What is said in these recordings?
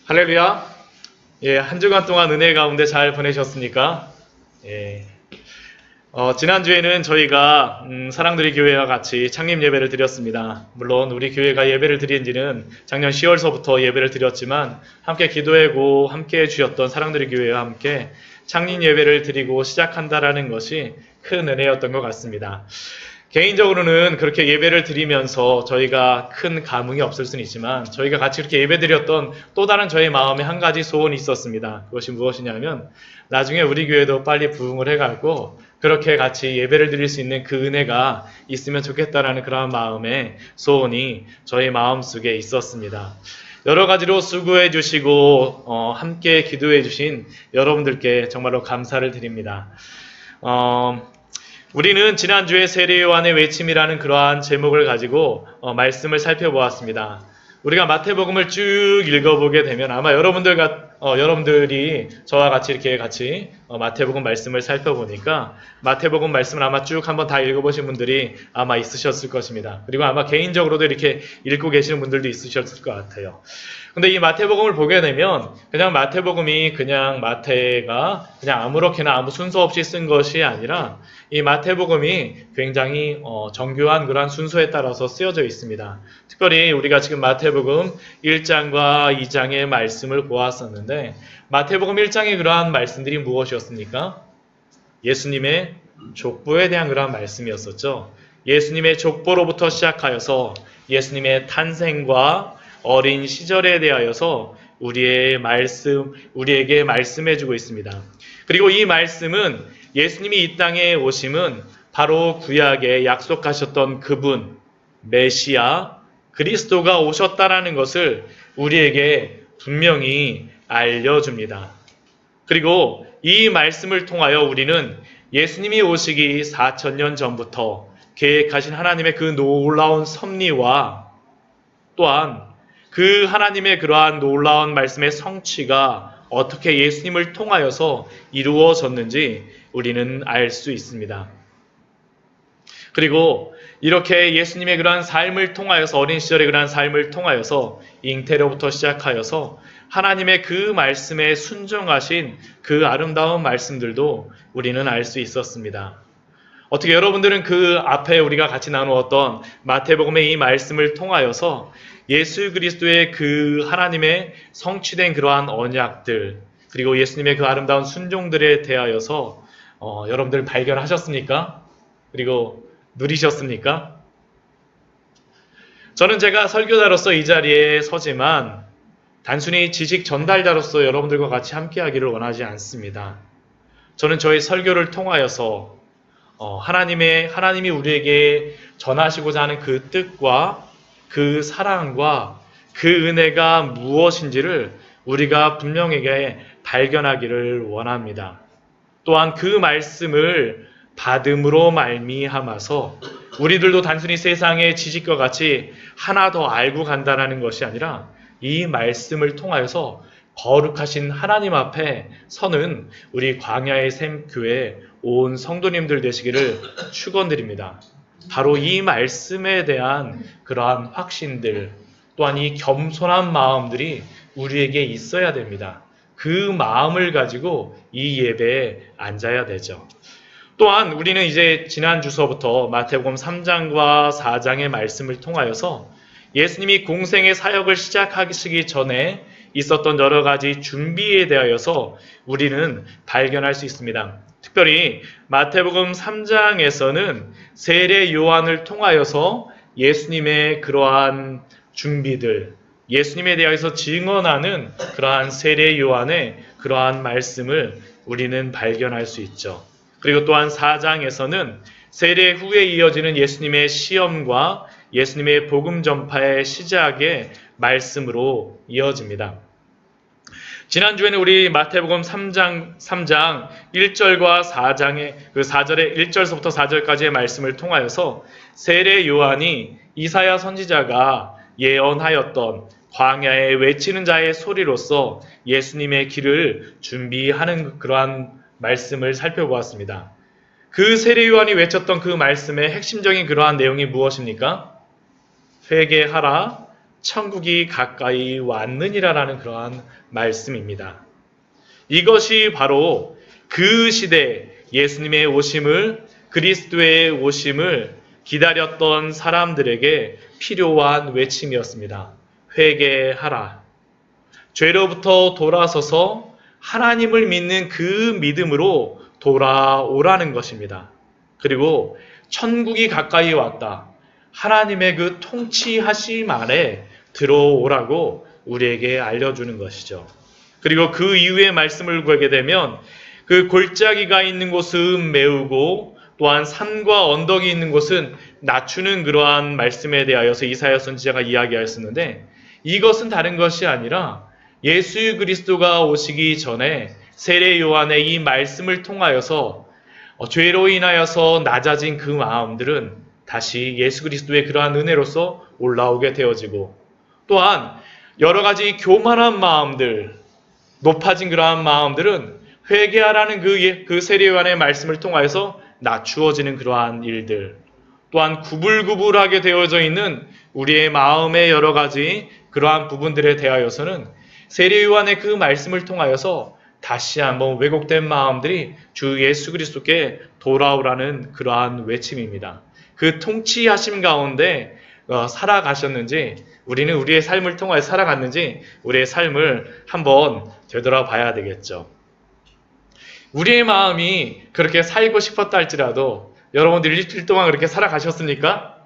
할렐루야. 예, 한 주간 동안 은혜 가운데 잘 보내셨습니까? 예. 지난주에는 저희가 사랑들의 교회와 같이 창립 예배를 드렸습니다. 물론 우리 교회가 예배를 드린 지는 작년 10월서부터 예배를 드렸지만 함께 기도하고 함께 해주셨던 사랑들의 교회와 함께 창립 예배를 드리고 시작한다라는 것이 큰 은혜였던 것 같습니다. 개인적으로는 그렇게 예배를 드리면서 저희가 큰 감흥이 없을 수는 있지만 저희가 같이 이렇게 예배 드렸던 또 다른 저의 마음에 한 가지 소원이 있었습니다. 그것이 무엇이냐면 나중에 우리 교회도 빨리 부흥을 해가고 그렇게 같이 예배를 드릴 수 있는 그 은혜가 있으면 좋겠다라는 그런 마음의 소원이 저의 마음속에 있었습니다. 여러 가지로 수고해 주시고 함께 기도해 주신 여러분들께 정말로 감사를 드립니다. 우리는 지난주에 세례요한의 외침이라는 그러한 제목을 가지고 말씀을 살펴보았습니다. 우리가 마태복음을 쭉 읽어보게 되면 아마 여러분들이 저와 같이 이렇게 같이 마태복음 말씀을 살펴보니까 마태복음 말씀을 아마 쭉 한번 다 읽어보신 분들이 아마 있으셨을 것입니다. 그리고 아마 개인적으로도 이렇게 읽고 계시는 분들도 있으셨을 것 같아요. 근데 이 마태복음을 보게 되면 그냥 마태복음이 그냥 마태가 그냥 아무렇게나 아무 순서 없이 쓴 것이 아니라 이 마태복음이 굉장히 정교한 그러한 순서에 따라서 쓰여져 있습니다. 특별히 우리가 지금 마태복음 1장과 2장의 말씀을 보았었는데 마태복음 1장의 그러한 말씀들이 무엇이었습니까? 예수님의 족보에 대한 그러한 말씀이었었죠. 예수님의 족보로부터 시작하여서 예수님의 탄생과 어린 시절에 대하여서 우리에게 말씀해주고 있습니다. 그리고 이 말씀은 예수님이 이 땅에 오심은 바로 구약에 약속하셨던 그분, 메시아, 그리스도가 오셨다라는 것을 우리에게 분명히 알려줍니다. 그리고 이 말씀을 통하여 우리는 예수님이 오시기 4,000년 전부터 계획하신 하나님의 그 놀라운 섭리와 또한 그 하나님의 그러한 놀라운 말씀의 성취가 어떻게 예수님을 통하여서 이루어졌는지 우리는 알 수 있습니다. 그리고 이렇게 예수님의 그러한 삶을 통하여서 어린 시절의 그러한 삶을 통하여서 잉태로부터 시작하여서 하나님의 그 말씀에 순종하신 그 아름다운 말씀들도 우리는 알 수 있었습니다. 어떻게 여러분들은 그 앞에 우리가 같이 나누었던 마태복음의 이 말씀을 통하여서 예수 그리스도의 그 하나님의 성취된 그러한 언약들 그리고 예수님의 그 아름다운 순종들에 대하여서 여러분들 발견하셨습니까? 그리고 누리셨습니까? 저는 제가 설교자로서 이 자리에 서지만 단순히 지식 전달자로서 여러분들과 같이 함께하기를 원하지 않습니다. 저는 저의 설교를 통하여서 하나님이 우리에게 전하시고자 하는 그 뜻과 그 사랑과 그 은혜가 무엇인지를 우리가 분명하게 발견하기를 원합니다. 또한 그 말씀을 받음으로 말미암아서 우리들도 단순히 세상의 지식과 같이 하나 더 알고 간다는 것이 아니라 이 말씀을 통하여서 거룩하신 하나님 앞에 서는 우리 광야의 샘 교회 온 성도님들 되시기를 축원드립니다. 바로 이 말씀에 대한 그러한 확신들 또한 이 겸손한 마음들이 우리에게 있어야 됩니다. 그 마음을 가지고 이 예배에 앉아야 되죠. 또한 우리는 이제 지난 주서부터 마태복음 3장과 4장의 말씀을 통하여서 예수님이 공생의 사역을 시작하시기 전에 있었던 여러 가지 준비에 대하여서 우리는 발견할 수 있습니다. 특별히 마태복음 3장에서는 세례 요한을 통하여서 예수님의 그러한 준비들, 예수님에 대해서 증언하는 그러한 세례 요한의 그러한 말씀을 우리는 발견할 수 있죠. 그리고 또한 4장에서는 세례 후에 이어지는 예수님의 시험과 예수님의 복음 전파의 시작의 말씀으로 이어집니다. 지난주에는 우리 마태복음 3장 1절과 4장의 그 4절의 1절서부터 4절까지의 말씀을 통하여서 세례 요한이 이사야 선지자가 예언하였던 광야에 외치는 자의 소리로서 예수님의 길을 준비하는 그러한 말씀을 살펴보았습니다. 그 세례 요한이 외쳤던 그 말씀의 핵심적인 그러한 내용이 무엇입니까? 회개하라, 천국이 가까이 왔느니라라는 그러한 말씀입니다. 이것이 바로 그 시대 예수님의 오심을, 그리스도의 오심을 기다렸던 사람들에게 필요한 외침이었습니다. 회개하라. 죄로부터 돌아서서 하나님을 믿는 그 믿음으로 돌아오라는 것입니다. 그리고 천국이 가까이 왔다. 하나님의 그 통치하심 아래 들어오라고 우리에게 알려주는 것이죠. 그리고 그 이후의 말씀을 보게 되면 그 골짜기가 있는 곳은 메우고 또한 산과 언덕이 있는 곳은 낮추는 그러한 말씀에 대하여서 이사야 선지자가 이야기하였었는데, 이것은 다른 것이 아니라 예수 그리스도가 오시기 전에 세례 요한의 이 말씀을 통하여서 죄로 인하여서 낮아진 그 마음들은 다시 예수 그리스도의 그러한 은혜로서 올라오게 되어지고, 또한 여러 가지 교만한 마음들, 높아진 그러한 마음들은 회개하라는 그 세례 요한의 말씀을 통하여서 낮추어지는 그러한 일들, 또한 구불구불하게 되어져 있는 우리의 마음의 여러 가지 그러한 부분들에 대하여서는 세례 요한의 그 말씀을 통하여서 다시 한번 왜곡된 마음들이 주 예수 그리스도께 돌아오라는 그러한 외침입니다. 그 통치하심 가운데 살아가셨는지, 우리는 우리의 삶을 통하여 살아갔는지 우리의 삶을 한번 되돌아봐야 되겠죠. 우리의 마음이 그렇게 살고 싶었다 할지라도 여러분들 일주일 동안 그렇게 살아가셨습니까?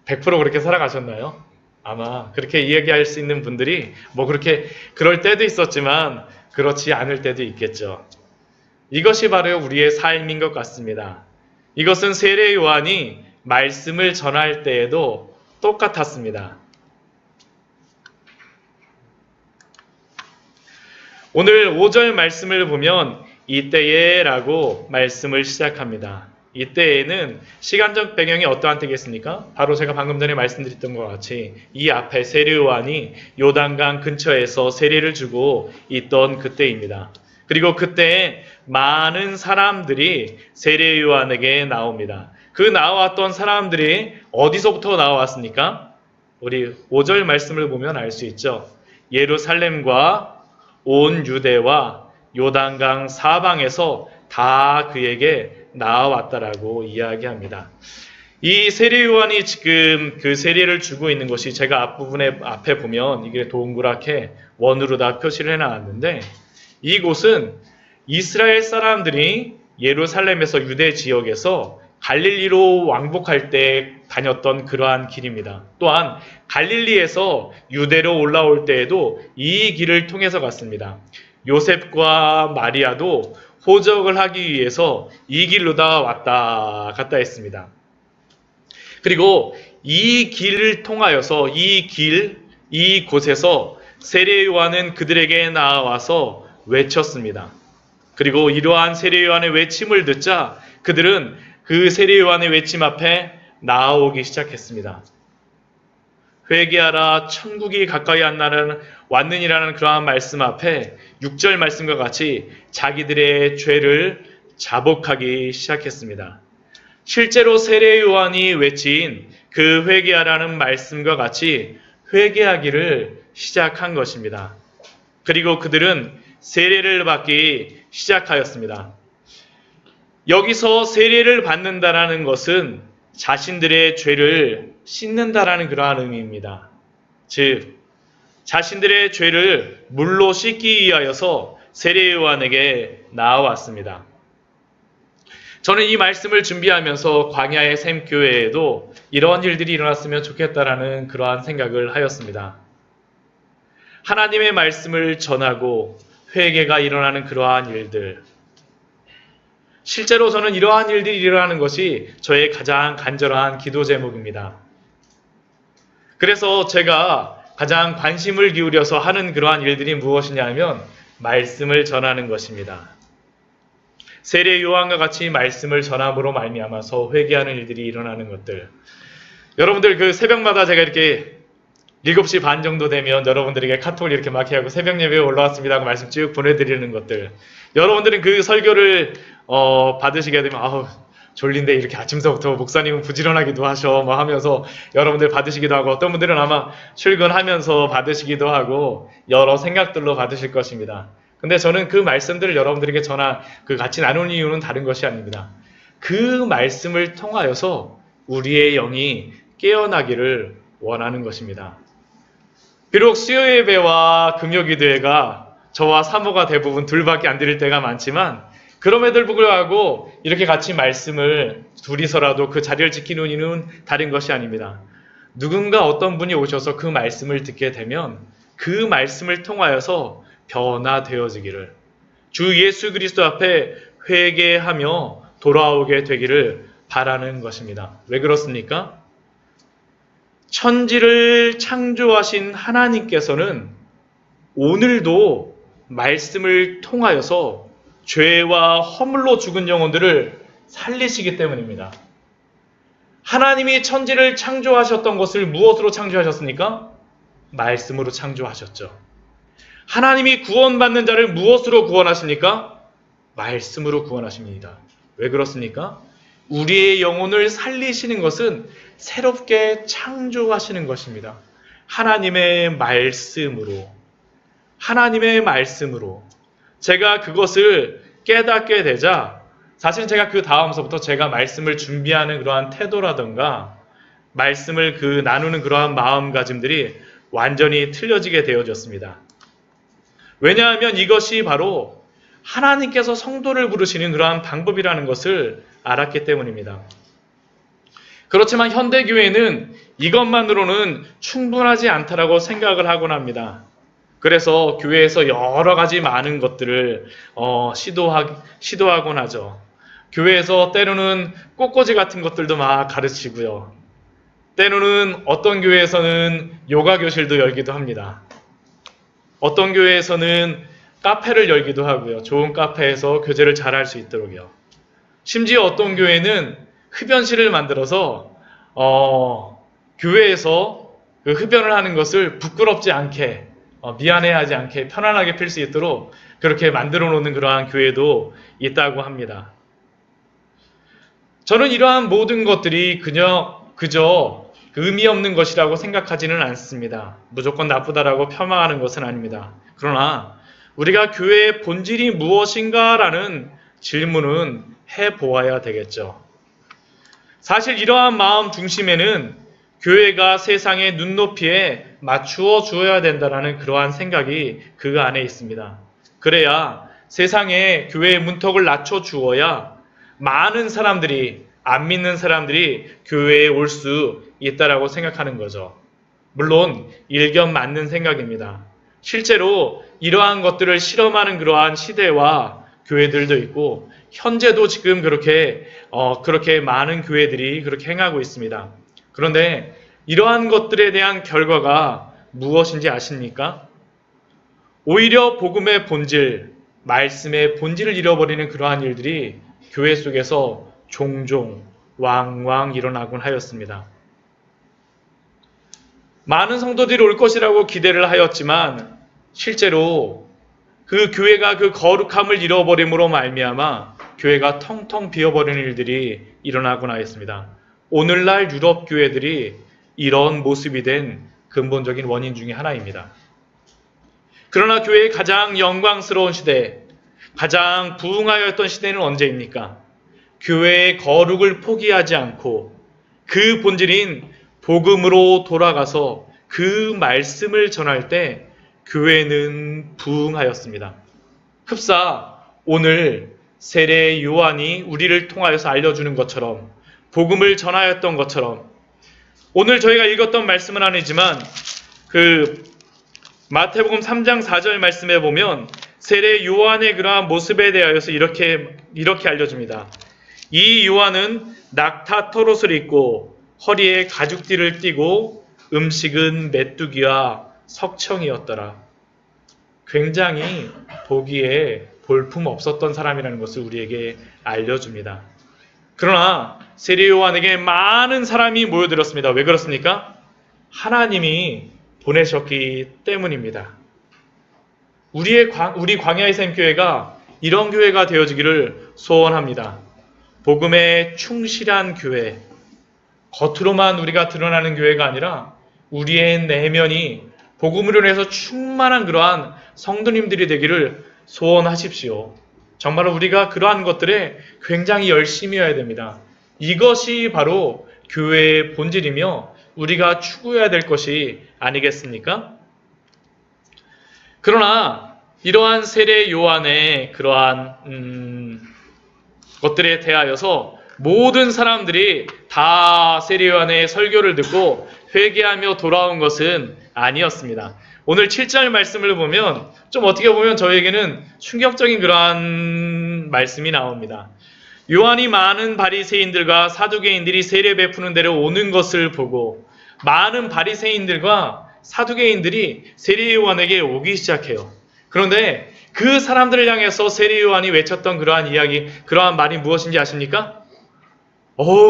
100% 그렇게 살아가셨나요? 아마 그렇게 이야기할 수 있는 분들이 그렇게 그럴 때도 있었지만 그렇지 않을 때도 있겠죠. 이것이 바로 우리의 삶인 것 같습니다. 이것은 세례 요한이 말씀을 전할 때에도 똑같았습니다. 오늘 5절 말씀을 보면 이때에 라고 말씀을 시작합니다. 이때에는 시간적 배경이 어떠한 때겠습니까? 바로 제가 방금 전에 말씀드렸던 것 같이 이 앞에 세례 요한이 요단강 근처에서 세례를 주고 있던 그때입니다. 그리고 그때 많은 사람들이 세례 요한에게 나옵니다. 그 나왔던 사람들이 어디서부터 나왔습니까? 우리 5절 말씀을 보면 알 수 있죠. 예루살렘과 온 유대와 요단강 사방에서 다 그에게 나와왔다라고 이야기합니다. 이 세례 요한이 지금 그 세례를 주고 있는 것이 제가 앞에 보면 이게 동그랗게 원으로 다 표시를 해놨는데, 이곳은 이스라엘 사람들이 예루살렘에서 유대 지역에서 갈릴리로 왕복할 때 다녔던 그러한 길입니다. 또한 갈릴리에서 유대로 올라올 때에도 이 길을 통해서 갔습니다. 요셉과 마리아도 호적을 하기 위해서 이 길로 다 왔다 갔다 했습니다. 그리고 이 길을 통하여서 이곳에서 세례 요한은 그들에게 나와서 외쳤습니다. 그리고 이러한 세례 요한의 외침을 듣자 그들은 그 세례 요한의 외침 앞에 나아오기 시작했습니다. 회개하라, 천국이 가까이 왔느니라는 그러한 말씀 앞에 6절 말씀과 같이 자기들의 죄를 자복하기 시작했습니다. 실제로 세례 요한이 외친 그 회개하라는 말씀과 같이 회개하기를 시작한 것입니다. 그리고 그들은 세례를 받기 시작하였습니다. 여기서 세례를 받는다라는 것은 자신들의 죄를 씻는다라는 그러한 의미입니다. 즉, 자신들의 죄를 물로 씻기 위하여서 세례 요한에게 나아왔습니다. 저는 이 말씀을 준비하면서 광야의 샘교회에도 이러한 일들이 일어났으면 좋겠다라는 그러한 생각을 하였습니다. 하나님의 말씀을 전하고 회개가 일어나는 그러한 일들, 실제로 저는 이러한 일들이 일어나는 것이 저의 가장 간절한 기도 제목입니다. 그래서 제가 가장 관심을 기울여서 하는 그러한 일들이 무엇이냐면 말씀을 전하는 것입니다. 세례 요한과 같이 말씀을 전함으로 말미암아서 회개하는 일들이 일어나는 것들. 여러분들 그 새벽마다 제가 이렇게 7시 반 정도 되면 여러분들에게 카톡을 이렇게 막 하고 새벽 예배에 올라왔습니다 하고 말씀 쭉 보내드리는 것들. 여러분들은 그 설교를 받으시게 되면 졸린데 이렇게 아침서부터 목사님은 부지런하기도 하셔 뭐 하면서 여러분들 받으시기도 하고 어떤 분들은 아마 출근하면서 받으시기도 하고 여러 생각들로 받으실 것입니다. 근데 저는 그 말씀들을 여러분들에게 같이 나누는 이유는 다른 것이 아닙니다. 그 말씀을 통하여서 우리의 영이 깨어나기를 원하는 것입니다. 비록 수요예배와 금요기도회가 저와 사모가 대부분 둘밖에 안 드릴 때가 많지만 그럼에도 불구하고 이렇게 같이 말씀을 둘이서라도 그 자리를 지키는 이유는 다른 것이 아닙니다. 누군가 어떤 분이 오셔서 그 말씀을 듣게 되면 그 말씀을 통하여서 변화되어지기를 주 예수 그리스도 앞에 회개하며 돌아오게 되기를 바라는 것입니다. 왜 그렇습니까? 천지를 창조하신 하나님께서는 오늘도 말씀을 통하여서 죄와 허물로 죽은 영혼들을 살리시기 때문입니다. 하나님이 천지를 창조하셨던 것을 무엇으로 창조하셨습니까? 말씀으로 창조하셨죠. 하나님이 구원받는 자를 무엇으로 구원하십니까? 말씀으로 구원하십니다. 왜 그렇습니까? 우리의 영혼을 살리시는 것은 새롭게 창조하시는 것입니다. 하나님의 말씀으로. 제가 그것을 깨닫게 되자 사실 제가 그 다음서부터 제가 말씀을 준비하는 그러한 태도라든가 말씀을 나누는 그러한 마음가짐들이 완전히 틀려지게 되어졌습니다. 왜냐하면 이것이 바로 하나님께서 성도를 부르시는 그러한 방법이라는 것을 알았기 때문입니다. 그렇지만 현대교회는 이것만으로는 충분하지 않다라고 생각을 하곤 합니다. 그래서 교회에서 여러 가지 많은 것들을 시도하곤 하죠. 교회에서 때로는 꽃꽂이 같은 것들도 막 가르치고요. 때로는 어떤 교회에서는 요가 교실도 열기도 합니다. 어떤 교회에서는 카페를 열기도 하고요. 좋은 카페에서 교제를 잘할 수 있도록요. 심지어 어떤 교회는 흡연실을 만들어서 교회에서 그 흡연을 하는 것을 부끄럽지 않게 미안해하지 않게 편안하게 필 수 있도록 그렇게 만들어 놓는 그러한 교회도 있다고 합니다. 저는 이러한 모든 것들이 그저 의미 없는 것이라고 생각하지는 않습니다. 무조건 나쁘다라고 폄하하는 것은 아닙니다. 그러나 우리가 교회의 본질이 무엇인가라는 질문은 해보아야 되겠죠. 사실 이러한 마음 중심에는 교회가 세상의 눈높이에 맞추어 주어야 된다는 그러한 생각이 그 안에 있습니다. 그래야 세상에 교회의 문턱을 낮춰 주어야 많은 사람들이 안 믿는 사람들이 교회에 올 수 있다라고 생각하는 거죠. 물론 일견 맞는 생각입니다. 실제로 이러한 것들을 실험하는 그러한 시대와 교회들도 있고 현재도 지금 그렇게 많은 교회들이 그렇게 행하고 있습니다. 그런데 이러한 것들에 대한 결과가 무엇인지 아십니까? 오히려 복음의 본질, 말씀의 본질을 잃어버리는 그러한 일들이 교회 속에서 종종 왕왕 일어나곤 하였습니다. 많은 성도들이 올 것이라고 기대를 하였지만 실제로 그 교회가 그 거룩함을 잃어버림으로 말미암아 교회가 텅텅 비어버리는 일들이 일어나곤 하였습니다. 오늘날 유럽 교회들이 이런 모습이 된 근본적인 원인 중에 하나입니다. 그러나 교회의 가장 영광스러운 시대, 가장 부흥하였던 시대는 언제입니까? 교회의 거룩을 포기하지 않고 그 본질인 복음으로 돌아가서 그 말씀을 전할 때 교회는 부흥하였습니다. 흡사 오늘 세례 요한이 우리를 통하여서 알려주는 것처럼 복음을 전하였던 것처럼 오늘 저희가 읽었던 말씀은 아니지만 마태복음 3장 4절 말씀에 보면 세례 요한의 그러한 모습에 대하여서 이렇게 알려줍니다. 이 요한은 낙타 털옷을 입고 허리에 가죽띠를 띠고 음식은 메뚜기와 석청이었더라. 굉장히 보기에 볼품 없었던 사람이라는 것을 우리에게 알려줍니다. 그러나 세례 요한에게 많은 사람이 모여들었습니다. 왜 그렇습니까? 하나님이 보내셨기 때문입니다. 우리 광야의 샘교회가 이런 교회가 되어지기를 소원합니다. 복음에 충실한 교회, 겉으로만 우리가 드러나는 교회가 아니라 우리의 내면이 복음으로 인해서 충만한 그러한 성도님들이 되기를 소원하십시오. 정말 우리가 그러한 것들에 굉장히 열심히 해야 됩니다. 이것이 바로 교회의 본질이며 우리가 추구해야 될 것이 아니겠습니까? 그러나 이러한 세례 요한의 그러한 것들에 대하여서 모든 사람들이 다 세례 요한의 설교를 듣고 회개하며 돌아온 것은 아니었습니다. 오늘 7절 말씀을 보면 좀 어떻게 보면 저에게는 충격적인 그러한 말씀이 나옵니다. 요한이 많은 바리새인들과 사두개인들이 세례 베푸는 데로 오는 것을 보고 많은 바리새인들과 사두개인들이 세례 요한에게 오기 시작해요. 그런데 그 사람들을 향해서 세례 요한이 외쳤던 그러한 이야기, 그러한 말이 무엇인지 아십니까?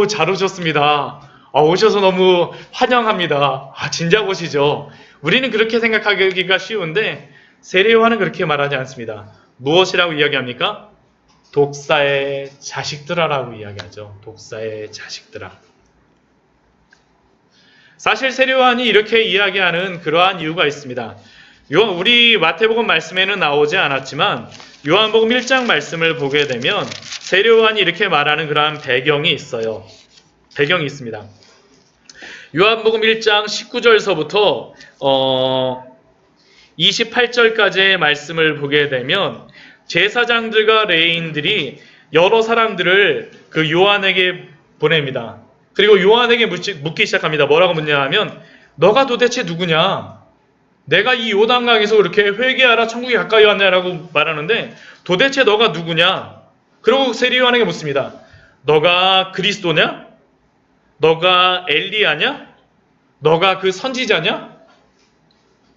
잘 오셨습니다. 오셔서 너무 환영합니다. 진작 오시죠. 우리는 그렇게 생각하기가 쉬운데 세례 요한은 그렇게 말하지 않습니다. 무엇이라고 이야기합니까? 독사의 자식들아라고 이야기하죠. 독사의 자식들아. 사실 세례 요한이 이렇게 이야기하는 그러한 이유가 있습니다. 우리 마태복음 말씀에는 나오지 않았지만 요한복음 1장 말씀을 보게 되면 세례 요한이 이렇게 말하는 그러한 배경이 있어요. 배경이 있습니다. 요한복음 1장 19절서부터 28절까지의 말씀을 보게 되면 제사장들과 레위인들이 여러 사람들을 그 요한에게 보냅니다. 그리고 요한에게 묻기 시작합니다. 뭐라고 묻냐 하면 너가 도대체 누구냐? 내가 이 요단강에서 이렇게 회개하라 천국이 가까이 왔냐라고 말하는데 도대체 너가 누구냐? 그리고 세례 요한에게 묻습니다. 너가 그리스도냐? 너가 엘리야냐? 너가 그 선지자냐?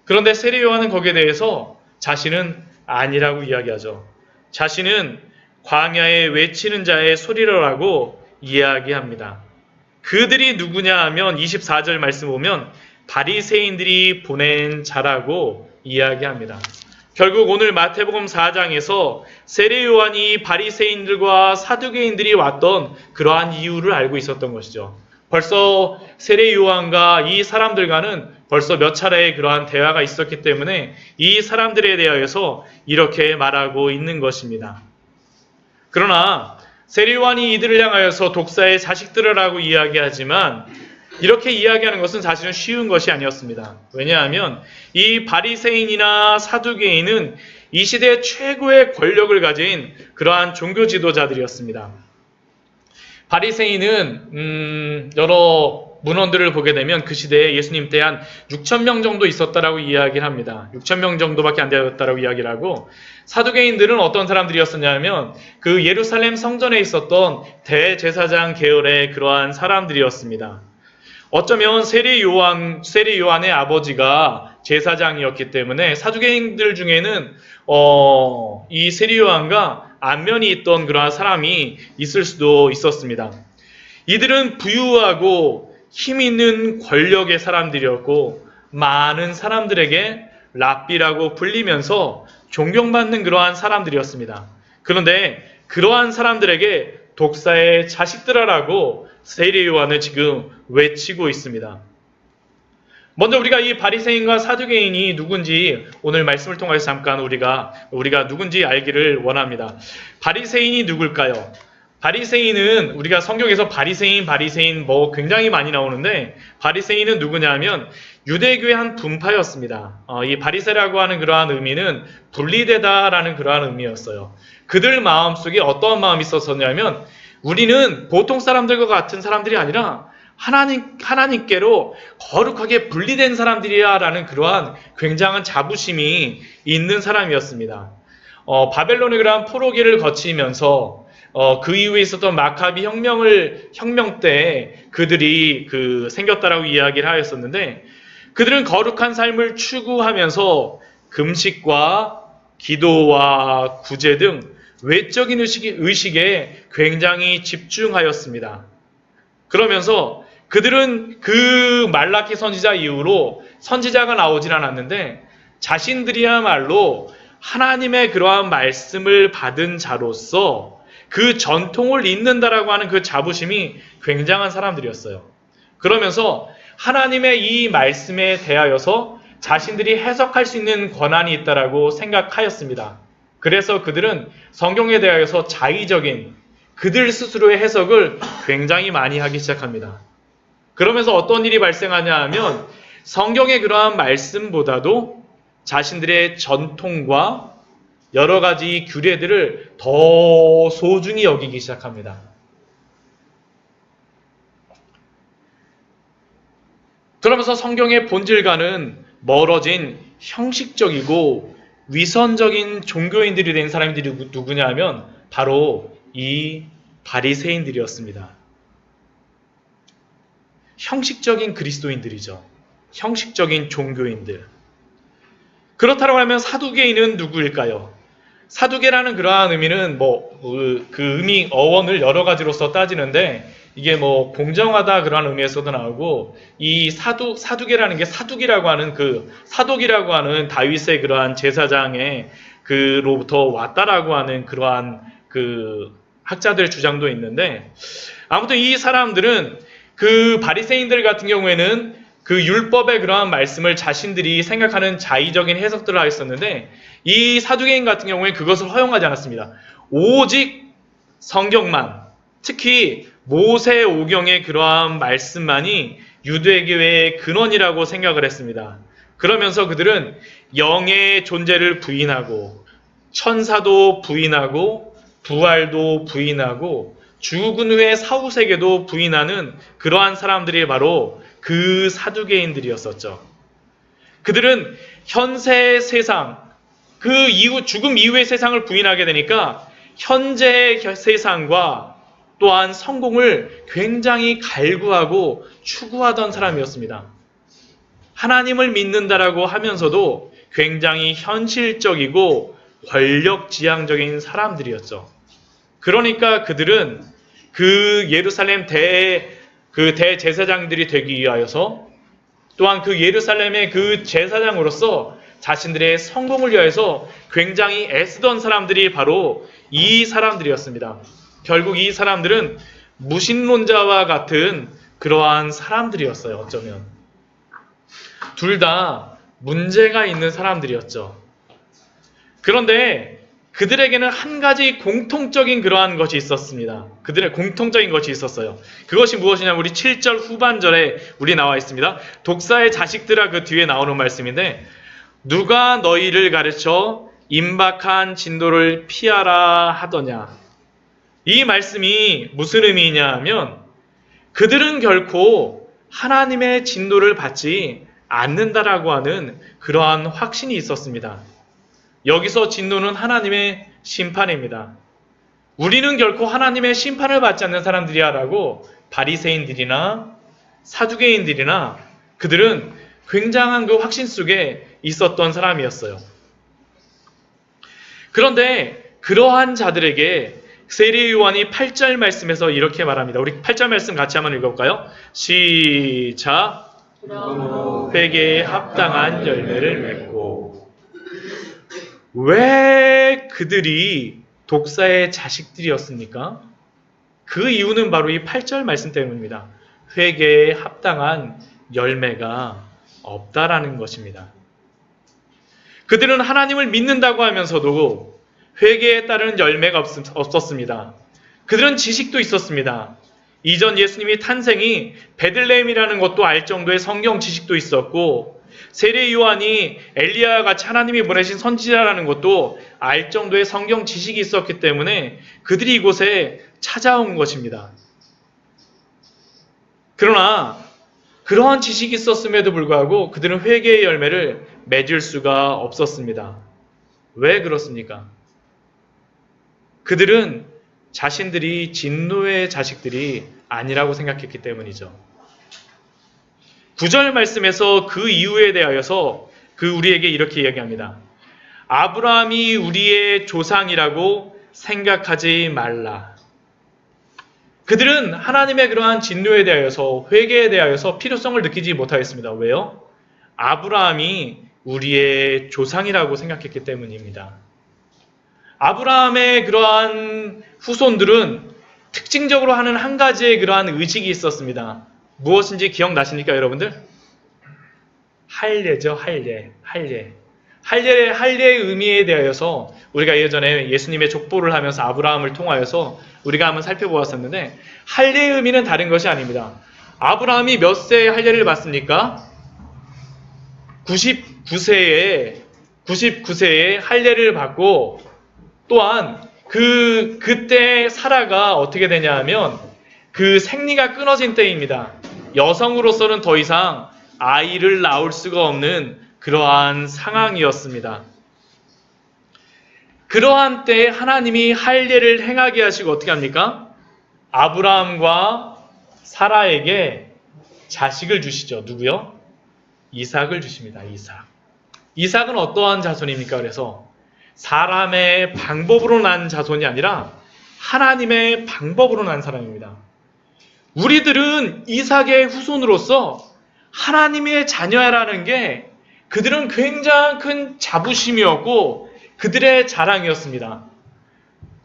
그런데 세례 요한은 거기에 대해서 자신은 아니라고 이야기하죠. 자신은 광야에 외치는 자의 소리라고 이야기합니다. 그들이 누구냐 하면 24절 말씀 보면 바리새인들이 보낸 자라고 이야기합니다. 결국 오늘 마태복음 4장에서 세례 요한이 바리새인들과 사두개인들이 왔던 그러한 이유를 알고 있었던 것이죠. 벌써 세례 요한과 이 사람들과는 벌써 몇 차례의 그러한 대화가 있었기 때문에 이 사람들에 대하여서 이렇게 말하고 있는 것입니다. 그러나 세례 요한이 이들을 향하여서 독사의 자식들이라고 이야기하지만 이렇게 이야기하는 것은 사실은 쉬운 것이 아니었습니다. 왜냐하면 이 바리새인이나 사두개인은 이 시대 최고의 권력을 가진 그러한 종교 지도자들이었습니다. 바리새인은 여러 문헌들을 보게 되면 그 시대에 예수님 때 한 6,000명 정도 있었다라고 이야기를 합니다. 6,000명 정도밖에 안 되었다라고 이야기를 하고 사두개인들은 어떤 사람들이었었냐면 그 예루살렘 성전에 있었던 대제사장 계열의 그러한 사람들이었습니다. 어쩌면 세례 요한의 아버지가 제사장이었기 때문에 사두개인들 중에는 이 세례 요한과 안면이 있던 그러한 사람이 있을 수도 있었습니다. 이들은 부유하고 힘 있는 권력의 사람들이었고 많은 사람들에게 랍비라고 불리면서 존경받는 그러한 사람들이었습니다. 그런데 그러한 사람들에게 독사의 자식들아라고 세례 요한은 지금 외치고 있습니다. 먼저 우리가 이 바리새인과 사두개인이 누군지 오늘 말씀을 통해서 잠깐 우리가 누군지 알기를 원합니다. 바리새인이 누굴까요? 바리새인은 우리가 성경에서 바리새인 굉장히 많이 나오는데 바리새인은 누구냐면 유대교의 한 분파였습니다. 이 바리새라고 하는 그러한 의미는 분리되다라는 그러한 의미였어요. 그들 마음속에 어떤 마음이 있었냐면 우리는 보통 사람들과 같은 사람들이 아니라 하나님께로 거룩하게 분리된 사람들이야 라는 그러한 굉장한 자부심이 있는 사람이었습니다. 바벨론의 그러한 포로기를 거치면서 그 이후에 있었던 마카비 혁명 때 그들이 생겼다라고 이야기를 하였었는데 그들은 거룩한 삶을 추구하면서 금식과 기도와 구제 등 외적인 의식에 굉장히 집중하였습니다. 그러면서 그들은 그 말라키 선지자 이후로 선지자가 나오진 않았는데 자신들이야말로 하나님의 그러한 말씀을 받은 자로서 그 전통을 잇는다라고 하는 그 자부심이 굉장한 사람들이었어요. 그러면서 하나님의 이 말씀에 대하여서 자신들이 해석할 수 있는 권한이 있다라고 생각하였습니다. 그래서 그들은 성경에 대하여서 자의적인 그들 스스로의 해석을 굉장히 많이 하기 시작합니다. 그러면서 어떤 일이 발생하냐 하면 성경의 그러한 말씀보다도 자신들의 전통과 여러 가지 규례들을 더 소중히 여기기 시작합니다. 그러면서 성경의 본질과는 멀어진 형식적이고 위선적인 종교인들이 된 사람들이 누구냐 하면 바로 이 바리새인들이었습니다. 형식적인 그리스도인들이죠. 형식적인 종교인들. 그렇다고 하면 사두개인은 누구일까요? 사두개라는 그러한 의미는 그 의미 어원을 여러 가지로서 따지는데 이게 공정하다 그러한 의미에서도 나오고 이 사두개라는 게 사둑이라고 하는 사독이라고 하는 다윗의 그러한 제사장의 그로부터 왔다라고 하는 그러한 학자들의 주장도 있는데 아무튼 이 사람들은 그 바리새인들 같은 경우에는 그 율법의 그러한 말씀을 자신들이 생각하는 자의적인 해석들을 하였었는데 이 사두개인 같은 경우에 그것을 허용하지 않았습니다. 오직 성경만, 특히 모세오경의 그러한 말씀만이 유대교의 근원이라고 생각을 했습니다. 그러면서 그들은 영의 존재를 부인하고 천사도 부인하고 부활도 부인하고 죽은 후의 사후세계도 부인하는 그러한 사람들이 바로 그 사두개인들이었었죠. 그들은 현세 세상, 그 이후 죽음 이후의 세상을 부인하게 되니까 현재의 세상과 또한 성공을 굉장히 갈구하고 추구하던 사람이었습니다. 하나님을 믿는다라고 하면서도 굉장히 현실적이고 권력지향적인 사람들이었죠. 그러니까 그들은 그 예루살렘 대제사장들이 되기 위하여서 또한 그 예루살렘의 그 제사장으로서 자신들의 성공을 위하여서 굉장히 애쓰던 사람들이 바로 이 사람들이었습니다. 결국 이 사람들은 무신론자와 같은 그러한 사람들이었어요. 어쩌면 둘 다 문제가 있는 사람들이었죠. 그런데 그들에게는 한 가지 공통적인 그러한 것이 있었습니다. 그들의 공통적인 것이 있었어요. 그것이 무엇이냐면 우리 7절 후반절에 우리 나와 있습니다. 독사의 자식들아 그 뒤에 나오는 말씀인데 누가 너희를 가르쳐 임박한 진노를 피하라 하더냐. 이 말씀이 무슨 의미냐 하면 그들은 결코 하나님의 진노를 받지 않는다라고 하는 그러한 확신이 있었습니다. 여기서 진노는 하나님의 심판입니다. 우리는 결코 하나님의 심판을 받지 않는 사람들이야 라고 바리새인들이나 사두개인들이나 그들은 굉장한 그 확신 속에 있었던 사람이었어요. 그런데 그러한 자들에게 세례 요한이 8절 말씀에서 이렇게 말합니다. 우리 8절 말씀 같이 한번 읽어볼까요? 시작. 회개에 합당한 열매를 맺고. 왜 그들이 독사의 자식들이었습니까? 그 이유는 바로 이 8절 말씀 때문입니다. 회개에 합당한 열매가 없다라는 것입니다. 그들은 하나님을 믿는다고 하면서도 회개에 따르는 열매가 없었습니다. 그들은 지식도 있었습니다. 이전 예수님이 탄생이 베들레헴이라는 것도 알 정도의 성경 지식도 있었고 세례 요한이 엘리야와 같이 하나님이 보내신 선지자라는 것도 알 정도의 성경 지식이 있었기 때문에 그들이 이곳에 찾아온 것입니다. 그러나 그러한 지식이 있었음에도 불구하고 그들은 회개의 열매를 맺을 수가 없었습니다. 왜 그렇습니까? 그들은 자신들이 진노의 자식들이 아니라고 생각했기 때문이죠. 9절 말씀에서 그 이유에 대하여서 우리에게 이렇게 이야기합니다. 아브라함이 우리의 조상이라고 생각하지 말라. 그들은 하나님의 그러한 진노에 대하여서 회개에 대하여서 필요성을 느끼지 못하였습니다. 왜요? 아브라함이 우리의 조상이라고 생각했기 때문입니다. 아브라함의 그러한 후손들은 특징적으로 하는 한 가지의 그러한 의식이 있었습니다. 무엇인지 기억나십니까, 여러분들? 할례죠, 할례. 할례의 의미에 대하여서 우리가 예전에 예수님의 족보를 하면서 아브라함을 통하여서 우리가 한번 살펴보았었는데, 할례의 의미는 다른 것이 아닙니다. 아브라함이 몇 세에 할례를 받습니까? 99세에 할례를 받고, 또한 그때 사라가 어떻게 되냐 하면 그 생리가 끊어진 때입니다. 여성으로서는 더 이상 아이를 낳을 수가 없는 그러한 상황이었습니다. 그러한 때에 하나님이 할례를 행하게 하시고 어떻게 합니까? 아브라함과 사라에게 자식을 주시죠. 누구요? 이삭을 주십니다. 이삭은 어떠한 자손입니까? 그래서 사람의 방법으로 난 자손이 아니라 하나님의 방법으로 난 사람입니다. 우리들은 이삭의 후손으로서 하나님의 자녀라는 게 그들은 굉장히 큰 자부심이었고 그들의 자랑이었습니다.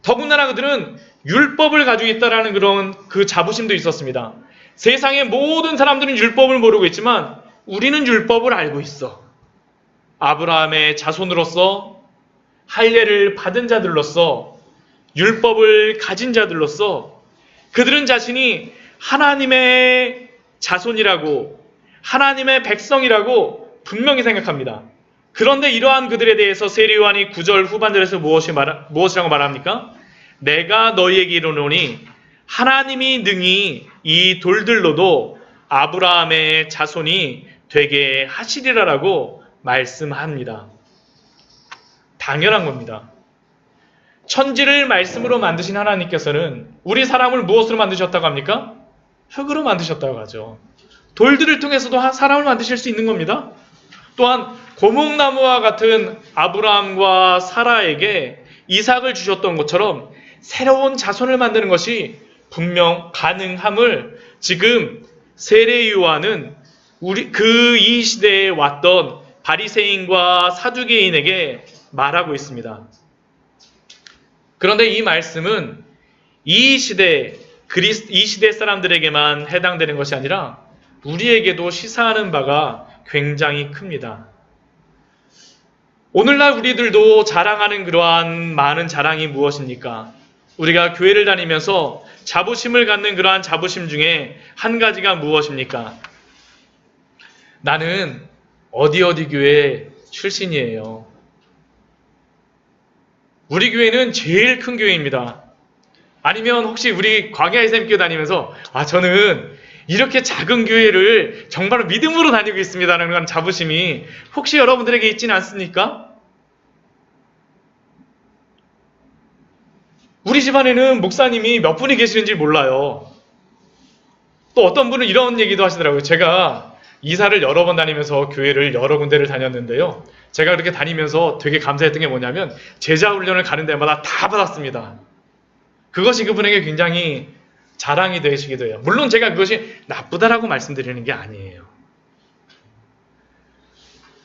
더군다나 그들은 율법을 가지고 있다라는 그런 그 자부심도 있었습니다. 세상의 모든 사람들은 율법을 모르고 있지만 우리는 율법을 알고 있어. 아브라함의 자손으로서 할례를 받은 자들로서 율법을 가진 자들로서 그들은 자신이 하나님의 자손이라고 하나님의 백성이라고 분명히 생각합니다. 그런데 이러한 그들에 대해서 세례요한이 9절 후반절에서 무엇이라고 말합니까? 내가 너희에게 이르노니 하나님이 능히 이 돌들로도 아브라함의 자손이 되게 하시리라라고 말씀합니다. 당연한 겁니다. 천지를 말씀으로 만드신 하나님께서는 우리 사람을 무엇으로 만드셨다고 합니까? 흙으로 만드셨다고 하죠. 돌들을 통해서도 사람을 만드실 수 있는 겁니다. 또한 고목나무와 같은 아브라함과 사라에게 이삭을 주셨던 것처럼 새로운 자손을 만드는 것이 분명 가능함을 지금 세례 요한은 이 시대에 왔던 바리새인과 사두개인에게 말하고 있습니다. 그런데 이 말씀은 이 시대 사람들에게만 해당되는 것이 아니라 우리에게도 시사하는 바가 굉장히 큽니다. 오늘날 우리들도 자랑하는 그러한 많은 자랑이 무엇입니까? 우리가 교회를 다니면서 자부심을 갖는 그러한 자부심 중에 한 가지가 무엇입니까? 나는 어디 교회 출신이에요. 우리 교회는 제일 큰 교회입니다. 아니면 혹시 우리 광야의 샘교회 다니면서 저는 이렇게 작은 교회를 정말 믿음으로 다니고 있습니다라는 그런 자부심이 혹시 여러분들에게 있지는 않습니까? 우리 집안에는 목사님이 몇 분이 계시는지 몰라요. 또 어떤 분은 이런 얘기도 하시더라고요. 제가 이사를 여러 번 다니면서 교회를 여러 군데를 다녔는데요. 제가 그렇게 다니면서 되게 감사했던 게 뭐냐면 제자훈련을 가는 데마다 다 받았습니다. 그것이 그분에게 굉장히 자랑이 되시기도 해요. 물론 제가 그것이 나쁘다라고 말씀드리는 게 아니에요.